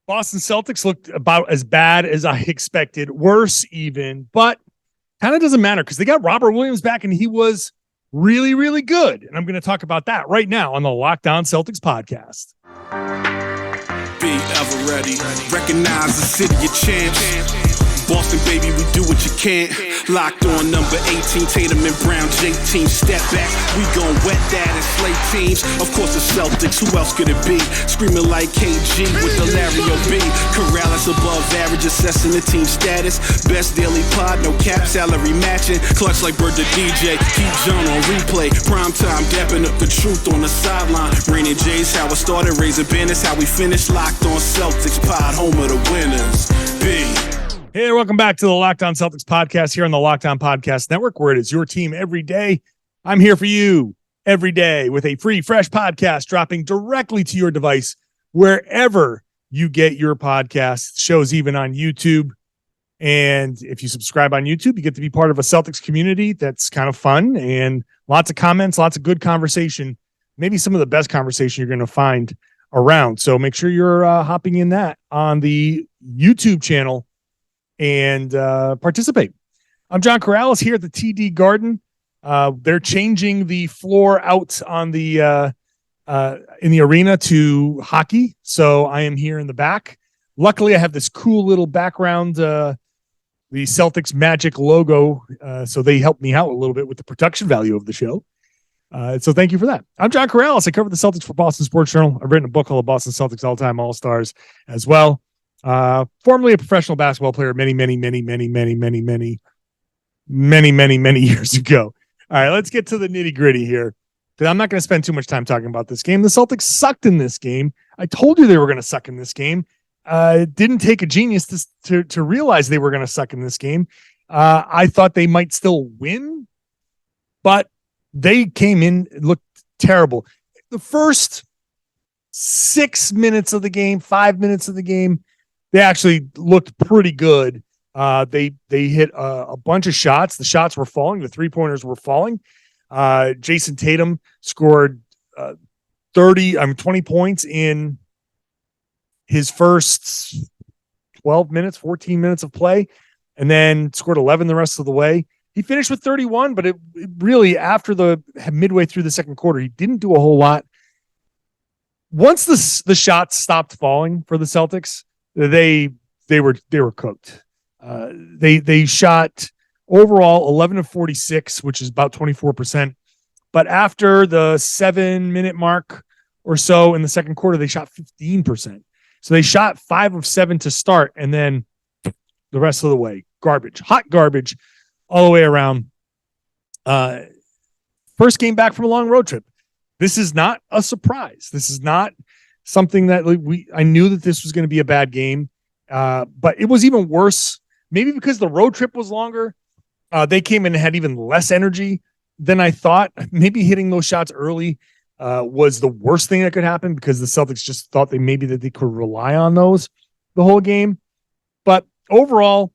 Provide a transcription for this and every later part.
Boston Celtics looked about as bad as I expected, worse even, but kind of doesn't matter because they got Robert Williams back and he was really, really good. And I'm going to talk about that right now on the Locked On Celtics podcast. Be ever ready. Recognize the city of champs. Boston, baby, we do what you can't. Locked on number 18, Tatum and Brown, J-team, step back. We gon' wet that and slay teams. Of course, the Celtics, who else could it be? Screaming like KG with the Larry O.B. Karalis above average, assessing the team status. Best daily pod, no cap, salary matching. Clutch like Bird the DJ, keep John on replay. Prime time, dapping up the truth on the sideline. Raining J's, how it started, raising banners, how we finished. Locked on Celtics pod, home of the winners. B. Hey, welcome back to the Locked On Celtics podcast here on the Locked On Podcast Network, where it is your team every day. I'm here for you every day with a free, fresh podcast dropping directly to your device wherever you get your podcasts. Shows even on YouTube. And if you subscribe on YouTube, you get to be part of a Celtics community that's kind of fun and lots of comments, lots of good conversation, maybe some of the best conversation you're going to find around. So make sure you're hopping in that on the YouTube channel and participate. I'm John Karalis here at the TD Garden. They're changing the floor out on the in the arena to hockey, so I am here in the back. Luckily, I have this cool little background, the Celtics Magic logo, so they helped me out a little bit with the production value of the show. So thank you for that. I'm John Karalis. I cover the Celtics for Boston Sports Journal. I've written a book called The Boston Celtics All-Time All-Stars as well. Formerly a professional basketball player many years ago. All right, let's get to the nitty gritty here, because I'm not going to spend too much time talking about this game. The Celtics sucked in this game. I told you they were going to suck in this game. It didn't take a genius to realize they were going to suck in this game. I thought they might still win, but they came in, looked terrible. The first 6 minutes of the game, 5 minutes of the game, they actually looked pretty good. They hit a bunch of shots. The shots were falling. The three-pointers were falling. Jayson Tatum scored 20 points in his first 12 minutes, 14 minutes of play, and then scored 11 the rest of the way. He finished with 31, but it really, after the midway through the second quarter, he didn't do a whole lot. Once the shots stopped falling for the Celtics, they were cooked. They shot overall 11 of 46, which is about 24%. But after the 7-minute mark or so in the second quarter, they shot 15%. So they shot 5 of 7 to start, and then the rest of the way, garbage, hot garbage all the way around. First game back from a long road trip. This is not a surprise. This is not something that I knew that this was going to be a bad game, but it was even worse. Maybe because the road trip was longer, they came in and had even less energy than I thought. Maybe hitting those shots early was the worst thing that could happen, because the Celtics just thought that they could rely on those the whole game. But overall,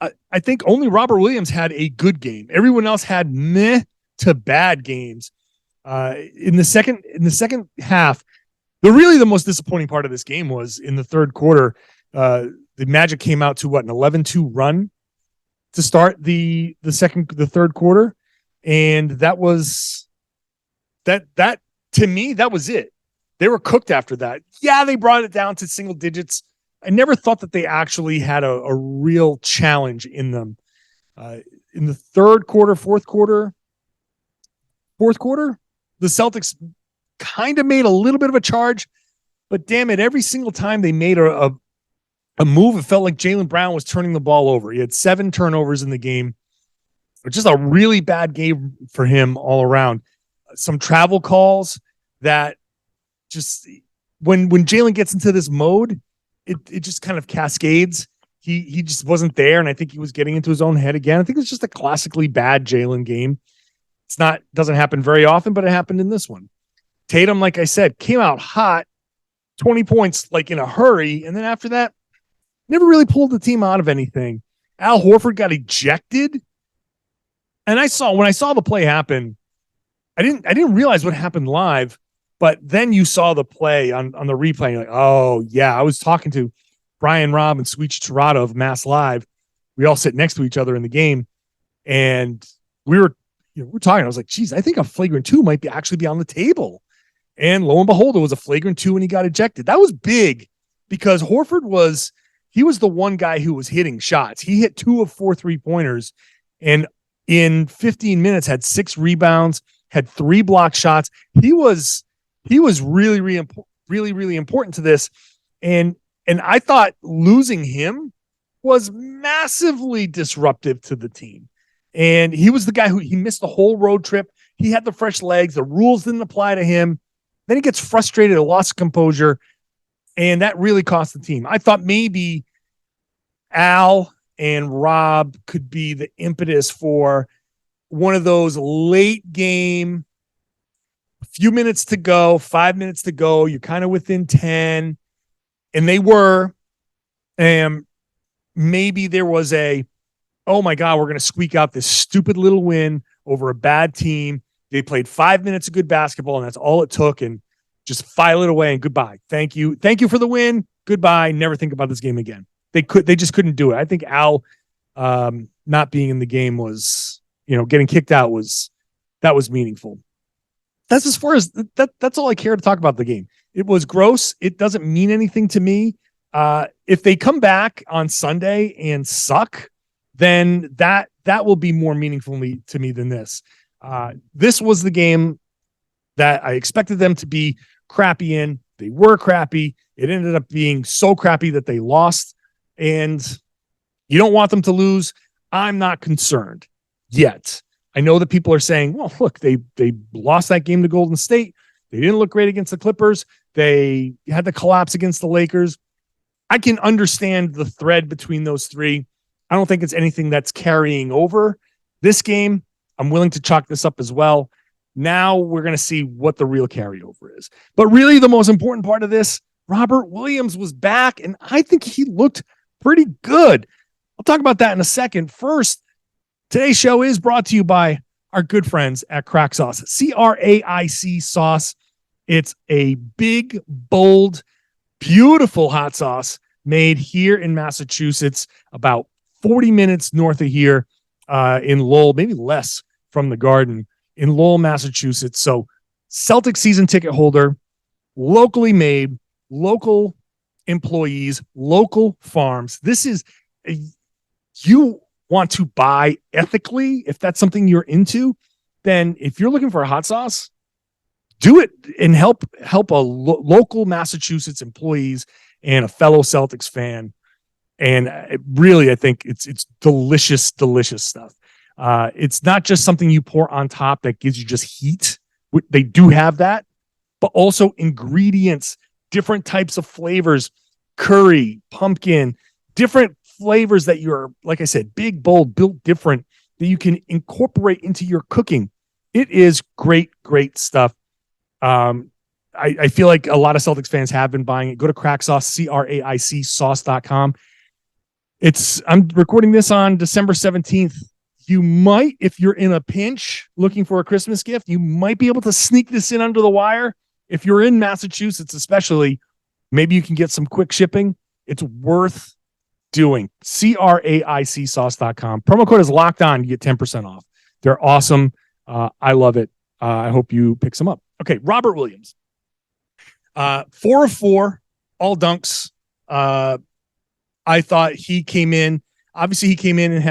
I think only Robert Williams had a good game. Everyone else had meh to bad games. In the second half, the most disappointing part of this game was in the third quarter. The Magic came out to an 11-2 run to start the third quarter, and that to me, that was it. They were cooked after that. Yeah, they brought it down to single digits. I never thought that they actually had a real challenge in them. In the third quarter, fourth quarter, the Celtics kind of made a little bit of a charge, but damn it, every single time they made a move, it felt like Jaylen Brown was turning the ball over. He had 7 turnovers in the game. Just a really bad game for him all around. Some travel calls that just, when Jaylen gets into this mode, it just kind of cascades. He just wasn't there, and I think he was getting into his own head again. I think it's just a classically bad Jaylen game. Doesn't happen very often, but it happened in this one. Tatum, like I said, came out hot, 20 points like in a hurry, and then after that, never really pulled the team out of anything. Al Horford got ejected, and when I saw the play happen, I didn't realize what happened live. But then you saw the play on the replay. You're like, oh, yeah. I was talking to Brian Robb and Sweet Tirado of Mass Live. We all sit next to each other in the game. And we're talking. I was like, geez, I think a flagrant 2 might actually be on the table. And lo and behold, it was a flagrant 2 and he got ejected. That was big because Horford was the one guy who was hitting shots. He hit 2 of 4 3-pointers and in 15 minutes had 6 rebounds, had 3 block shots. He was really, really important to this. And I thought losing him was massively disruptive to the team. And he was the guy he missed the whole road trip. He had the fresh legs. The rules didn't apply to him. Then he gets frustrated, lost composure, and that really cost the team. I thought maybe Al and Rob could be the impetus for one of those late game, a few minutes to go, 5 minutes to go. You're kind of within 10, and they were. And maybe there was oh my God, we're going to squeak out this stupid little win over a bad team. They played 5 minutes of good basketball, and that's all it took, and just file it away and goodbye. Thank you. Thank you for the win. Goodbye. Never think about this game again. They just couldn't do it. I think Al not being in the game was, getting kicked out that was meaningful. That's as far as that's all I care to talk about the game. It was gross. It doesn't mean anything to me. If they come back on Sunday and suck, then that will be more meaningful to me than this. This was the game that I expected them to be crappy in. They were crappy. It ended up being so crappy that they lost, and you don't want them to lose. I'm not concerned yet. I know that people are saying, well, look, they lost that game to Golden State. They didn't look great against the Clippers. They had to collapse against the Lakers. I can understand the thread between those three. I don't think it's anything that's carrying over this game. I'm willing to chalk this up as well. Now we're going to see what the real carryover is. But really the most important part of this, Robert Williams was back, and I think he looked pretty good. I'll talk about that in a second. First, today's show is brought to you by our good friends at Craic Sauce. Craic Sauce. It's a big, bold, beautiful hot sauce made here in Massachusetts, about 40 minutes north of here in Lowell, maybe less from the Garden, in Lowell, Massachusetts. So Celtics season ticket holder, locally made, local employees, local farms. This is, you want to buy ethically, if that's something you're into, then if you're looking for a hot sauce, do it and help a local Massachusetts employees and a fellow Celtics fan. And really, I think it's delicious, delicious stuff. It's not just something you pour on top that gives you just heat. They do have that, but also ingredients, different types of flavors, curry, pumpkin, different flavors that you're, like I said, big, bold, built different, that you can incorporate into your cooking. It is great, great stuff. I feel like a lot of Celtics fans have been buying it. Go to Craic Sauce, Craic sauce.com. I'm recording this on December 17th. You might, if you're in a pinch looking for a Christmas gift, you might be able to sneak this in under the wire. If you're in Massachusetts, especially, maybe you can get some quick shipping. It's worth doing. Craic sauce.com. Promo code is locked on. You get 10% off. They're awesome. I love it. I hope you pick some up. Okay. Robert Williams, 4 of 4, all dunks. I thought he came in. Obviously, he came in and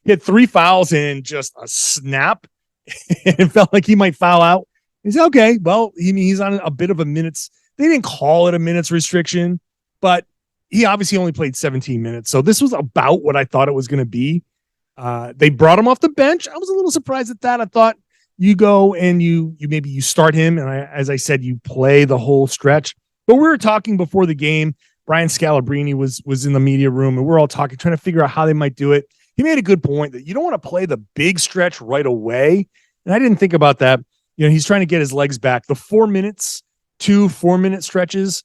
he had 3 fouls in just a snap. It felt like he might foul out. He said, okay, well, he's on a bit of a minutes. They didn't call it a minutes restriction, but he obviously only played 17 minutes. So this was about what I thought it was going to be. They brought him off the bench. I was a little surprised at that. I thought you go and you start him. And as I said, you play the whole stretch. But we were talking before the game. Brian Scalabrine was in the media room, and we're all talking, trying to figure out how they might do it. He made a good point that you don't want to play the big stretch right away. And I didn't think about that. He's trying to get his legs back. The 4 minutes, 2 4-minute stretches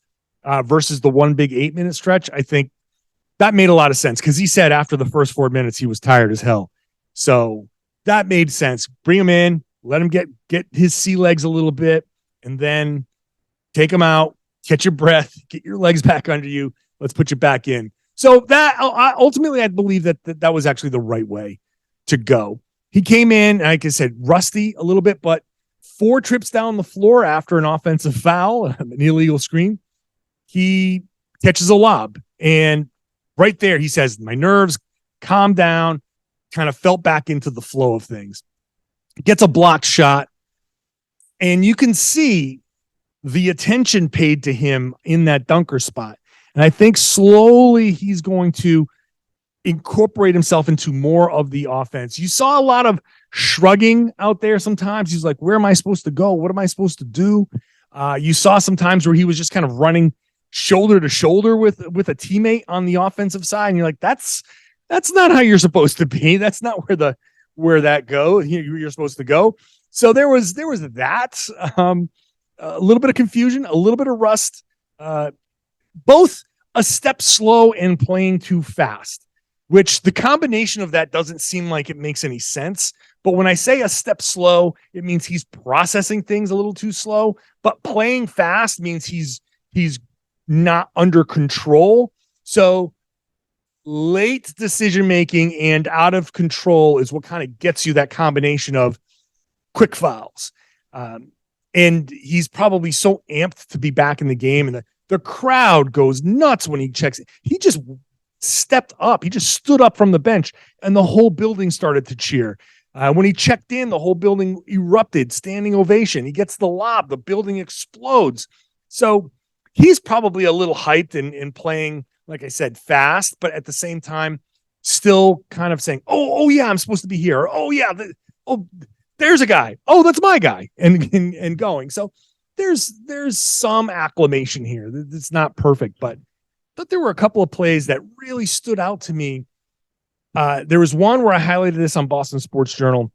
versus the 1 big 8-minute stretch. I think that made a lot of sense because he said after the first 4 minutes, he was tired as hell. So that made sense. Bring him in, let him get his sea legs a little bit, and then take them out, catch your breath, get your legs back under you. Let's put you back in. So that ultimately, I believe that was actually the right way to go. He came in, like I said, rusty a little bit, but 4 trips down the floor after an offensive foul, an illegal screen. He catches a lob, and right there he says, my nerves calmed down, kind of felt back into the flow of things. Gets a blocked shot, and you can see the attention paid to him in that dunker spot. And I think slowly he's going to incorporate himself into more of the offense. You saw a lot of shrugging out there sometimes. He's like, where am I supposed to go? What am I supposed to do? You saw some times where he was just kind of running shoulder to shoulder with a teammate on the offensive side. And you're like, that's not how you're supposed to be. That's not where that go. You're supposed to go. So there was that, a little bit of confusion, a little bit of rust, both a step slow and playing too fast, which the combination of that doesn't seem like it makes any sense. But when I say a step slow, it means he's processing things a little too slow, but playing fast means he's not under control. So late decision-making and out of control is what kind of gets you that combination of quick fouls. And he's probably so amped to be back in the game, and the crowd goes nuts when he checks it. He just stepped up. He just stood up from the bench, and the whole building started to cheer. When he checked in, the whole building erupted, standing ovation. He gets the lob. The building explodes. So he's probably a little hyped and playing, like I said, fast, but at the same time, still kind of saying, oh yeah, I'm supposed to be here. Oh yeah. There's a guy. Oh, that's my guy. And going. So there's some acclimation here. It's not perfect, but there were a couple of plays that really stood out to me. There was one where I highlighted this on Boston Sports Journal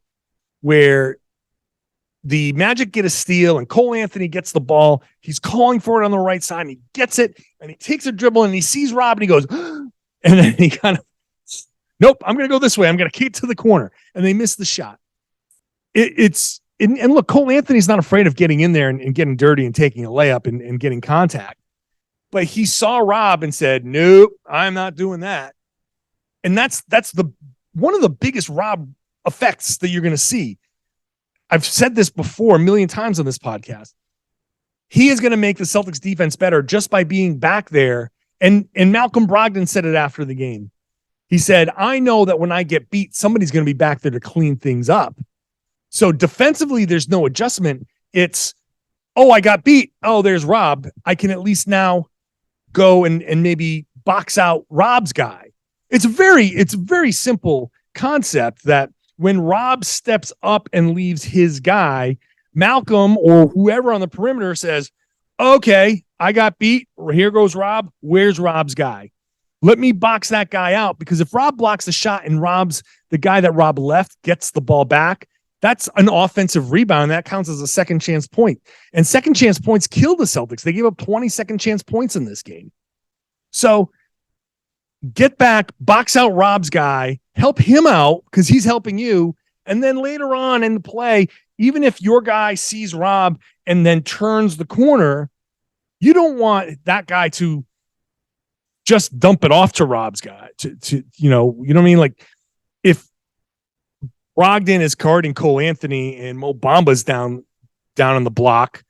where the Magic get a steal and Cole Anthony gets the ball. He's calling for it on the right side and he gets it and he takes a dribble and he sees Rob and he goes, and then he kind of, nope, I'm going to go this way. I'm going to kick it to the corner. And they miss the shot. And look, Cole Anthony's not afraid of getting in there and getting dirty and taking a layup and getting contact. But he saw Rob and said, nope, I'm not doing that. And that's one of the biggest Rob effects that you're going to see. I've said this before a million times on this podcast. He is going to make the Celtics defense better just by being back there. And Malcolm Brogdon said it after the game. He said, I know that when I get beat, somebody's going to be back there to clean things up. So defensively, there's no adjustment. It's, oh, I got beat. Oh, there's Rob. I can at least now go and maybe box out Rob's guy. It's a very simple concept that when Rob steps up and leaves his guy, Malcolm or whoever on the perimeter says, okay, I got beat. Here goes Rob. Where's Rob's guy? Let me box that guy out, because if Rob blocks the shot and the guy that Rob left gets the ball back, that's an offensive rebound. That counts as a second chance point. And second chance points killed the Celtics. They gave up 20 second chance points in this game. So get back, box out Rob's guy, help him out because he's helping you. And then later on in the play, even if your guy sees Rob and then turns the corner, you don't want that guy to just dump it off to Rob's guy to you know what I mean? Like if Brogdon is guarding Cole Anthony and Mo Bamba's down on the block,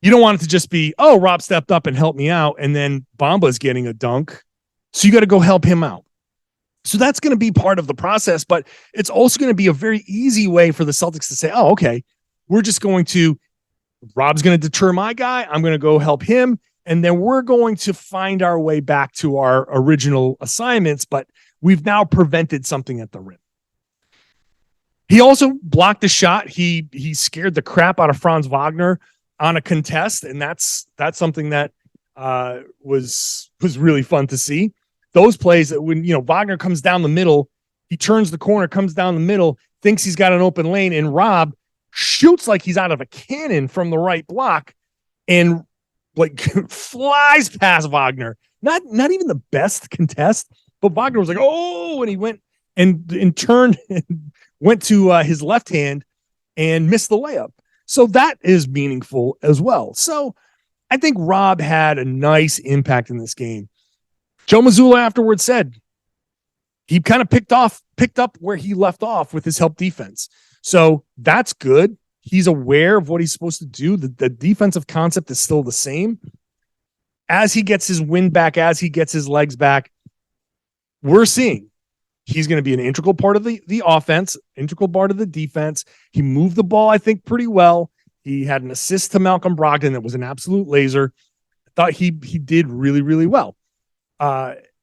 you don't want it to just be, oh, Rob stepped up and helped me out, and then Bamba's getting a dunk. So you got to go help him out. So that's going to be part of the process, but it's also going to be a very easy way for the Celtics to say, oh, okay, Rob's going to deter my guy. I'm going to go help him. And then we're going to find our way back to our original assignments, but we've now prevented something at the rim. He also blocked a shot. He scared the crap out of Franz Wagner on a contest, and that's something that was really fun to see. Those plays that when Wagner comes down the middle, he turns the corner, comes down the middle, thinks he's got an open lane, and Rob shoots like he's out of a cannon from the right block and like flies past Wagner. Not even the best contest, but Wagner was like, oh, and he went and turned and went to his left hand and missed the layup. So that is meaningful as well. So I think Rob had a nice impact in this game. Joe Mazzulla afterwards said he kind of picked up where he left off with his help defense. So that's good. He's aware of what he's supposed to do. The defensive concept is still the same. As he gets his wind back, as he gets his legs back, we're seeing he's going to be an integral part of the offense, integral part of the defense. He moved the ball, I think, pretty well. He had an assist to Malcolm Brogdon that was an absolute laser. I thought he did really, really well.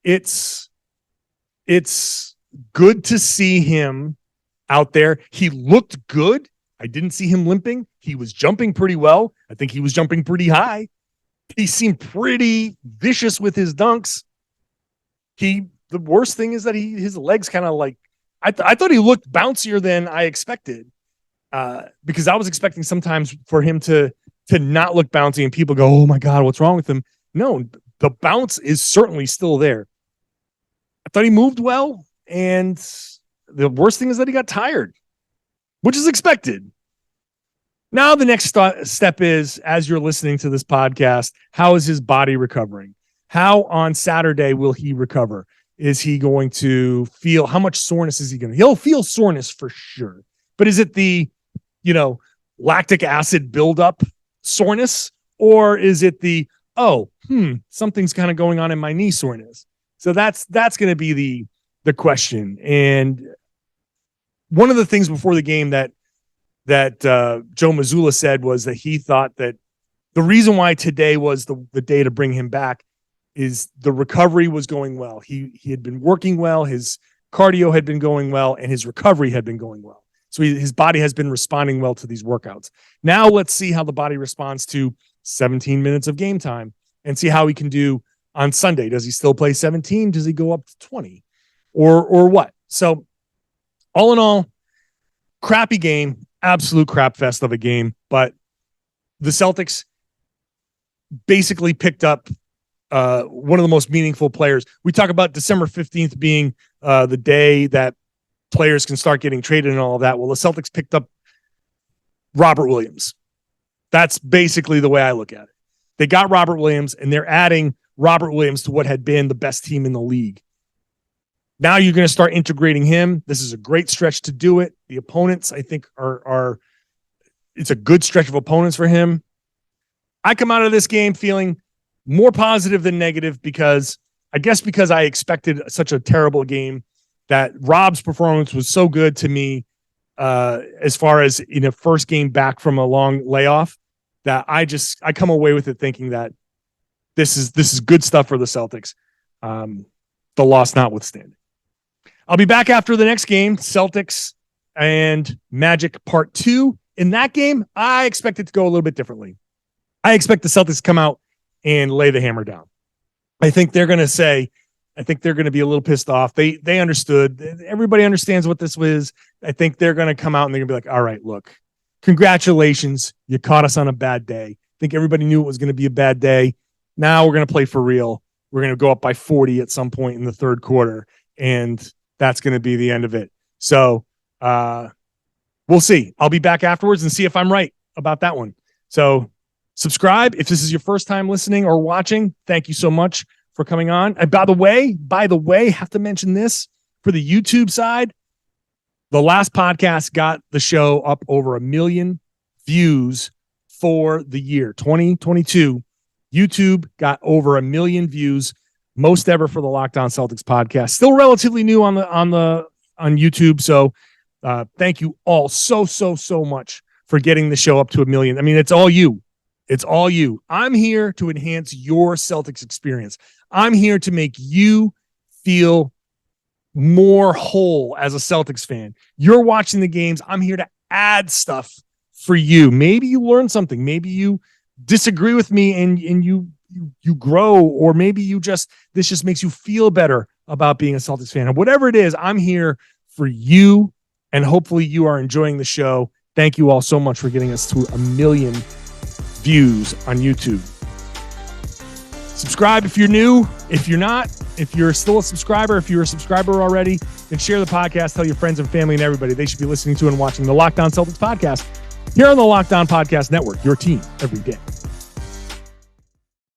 It's good to see him out there. He looked good. I didn't see him limping. He was jumping pretty well. I think he was jumping pretty high. He seemed pretty vicious with his dunks. The worst thing is that his legs kind of like, I thought he looked bouncier than I expected, because I was expecting sometimes for him to not look bouncy and people go, oh my God, what's wrong with him? No, the bounce is certainly still there. I thought he moved well, and the worst thing is that he got tired, which is expected. Now the next step is, as you're listening to this podcast, how is his body recovering? How on Saturday will he recover? Is he going to feel, how much soreness is he going to? He'll feel soreness for sure. But is it the, lactic acid buildup soreness? Or is it the, something's kind of going on in my knee soreness? So that's going to be the question. And one of the things before the game that Joe Mazzulla said was that he thought that the reason why today was the day to bring him back is the recovery was going well. He had been working well, his cardio had been going well, and his recovery had been going well. So his body has been responding well to these workouts. Now let's see how the body responds to 17 minutes of game time and see how he can do on Sunday. Does he still play 17? Does he go up to 20? Or what? So all in all, crappy game, absolute crap fest of a game, but the Celtics basically picked up one of the most meaningful players. We talk about December 15th being the day that players can start getting traded and all of that. Well, the Celtics picked up Robert Williams. That's basically the way I look at it. They got Robert Williams, and they're adding Robert Williams to what had been the best team in the league. Now you're going to start integrating him. This is a great stretch to do it. The opponents, I think, are it's a good stretch of opponents for him. I come out of this game feeling more positive than negative because I expected such a terrible game, that Rob's performance was so good to me as far as in a first game back from a long layoff, that I come away with it thinking that this is good stuff for the Celtics. The loss notwithstanding. I'll be back after the next game, Celtics and Magic Part 2. In that game, I expect it to go a little bit differently. I expect the Celtics to come out and lay the hammer down. I think they're going to be a little pissed off. They understood. Everybody understands what this was. I think they're going to come out and they're going to be like, all right, look, congratulations. You caught us on a bad day. I think everybody knew it was going to be a bad day. Now we're going to play for real. We're going to go up by 40 at some point in the third quarter, and that's going to be the end of it. So we'll see. I'll be back afterwards and see if I'm right about that one. So subscribe if this is your first time listening or watching. Thank you so much for coming on. And by the way, have to mention this for the YouTube side. The last podcast got the show up over 1 million views for the year 2022. YouTube got over 1 million views, most ever for the Locked On Celtics podcast. Still relatively new on YouTube. So thank you all so much for getting the show up to 1 million. I mean, it's all you. It's all you. I'm here to enhance your Celtics experience. I'm here to make you feel more whole as a Celtics fan. You're watching the games. I'm here to add stuff for you. Maybe you learn something. Maybe you disagree with me and you grow, or maybe this just makes you feel better about being a Celtics fan. And whatever it is, I'm here for you, and hopefully you are enjoying the show. Thank you all so much for getting us to 1 million views on YouTube. Subscribe if you're new. If you're not, if you're still a subscriber, if you're a subscriber already, then share the podcast, tell your friends and family and everybody. They should be listening to and watching the Locked On Celtics podcast. here on the Locked On Podcast Network, your team every day.